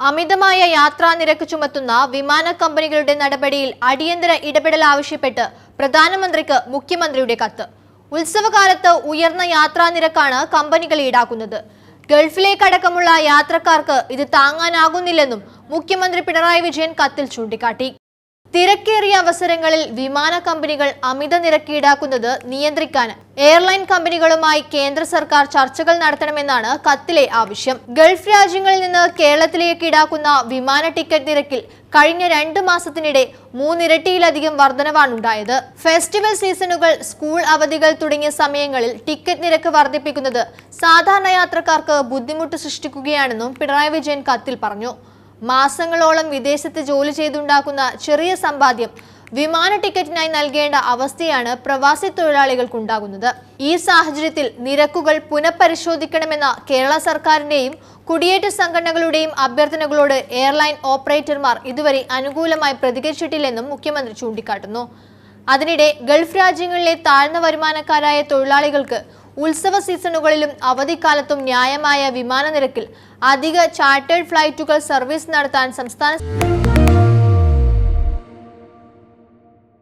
അമിതമായ യാത്രാ നിരക്ക് ചുമത്തുന്ന വിമാന കമ്പനികളുടെ നടപടിയിൽ അടിയന്തര ഇടപെടൽ ആവശ്യപ്പെട്ട് പ്രധാനമന്ത്രിക്ക് മുഖ്യമന്ത്രിയുടെ കത്ത്. ഉത്സവകാലത്ത് ഉയർന്ന യാത്രാ നിരക്കാണ് കമ്പനികൾ ഈടാക്കുന്നത്. ഗൾഫിലേക്കടക്കമുള്ള യാത്രക്കാർക്ക് ഇത് താങ്ങാനാകുന്നില്ലെന്നും മുഖ്യമന്ത്രി പിണറായി വിജയൻ കത്തിൽ ചൂണ്ടിക്കാട്ടി. തിരക്കേറിയ അവസരങ്ങളിൽ വിമാന കമ്പനികൾ അമിത നിരക്ക് ഈടാക്കുന്നത് നിയന്ത്രിക്കാൻ എയർലൈൻ കമ്പനികളുമായി കേന്ദ്ര സർക്കാർ ചർച്ചകൾ നടത്തണമെന്നാണ് കത്തിലെ ആവശ്യം. ഗൾഫ് രാജ്യങ്ങളിൽ നിന്ന് കേരളത്തിലേക്ക് ഈടാക്കുന്ന വിമാന ടിക്കറ്റ് നിരക്കിൽ കഴിഞ്ഞ 2 മാസത്തിനിടെ 3 ഇരട്ടിയിലധികം വർധനവാണുണ്ടായത്. ഫെസ്റ്റിവൽ സീസണുകൾ, സ്കൂൾ അവധികൾ തുടങ്ങിയ സമയങ്ങളിൽ ടിക്കറ്റ് നിരക്ക് വർദ്ധിപ്പിക്കുന്നത് സാധാരണ യാത്രക്കാർക്ക് ബുദ്ധിമുട്ട് സൃഷ്ടിക്കുകയാണെന്നും പിണറായി വിജയൻ കത്തിൽ പറഞ്ഞു. മാസങ്ങളോളം വിദേശത്ത് ജോലി ചെയ്തുണ്ടാക്കുന്ന ചെറിയ സമ്പാദ്യം വിമാന ടിക്കറ്റിനായി നൽകേണ്ട അവസ്ഥയാണ് പ്രവാസി തൊഴിലാളികൾക്കുണ്ടാകുന്നത്. ഈ സാഹചര്യത്തിൽ നിരക്കുകൾ പുനഃപരിശോധിക്കണമെന്ന കേരള സർക്കാരിന്റെയും കുടിയേറ്റ സംഘടനകളുടെയും അഭ്യർത്ഥനകളോട് എയർലൈൻ ഓപ്പറേറ്റർമാർ ഇതുവരെ അനുകൂലമായി പ്രതികരിച്ചിട്ടില്ലെന്നും മുഖ്യമന്ത്രി ചൂണ്ടിക്കാട്ടുന്നു. അതിനിടെ ഗൾഫ് രാജ്യങ്ങളിലെ താഴ്ന്ന വരുമാനക്കാരായ തൊഴിലാളികൾക്ക് ഉത്സവ സീസണുകളിലും അവധിക്കാലത്തും ന്യായമായ വിമാന നിരക്കിൽ അധിക ചാർട്ടേഡ് ഫ്ലൈറ്റുകൾ സർവീസ് നടത്താൻ സംസ്ഥാന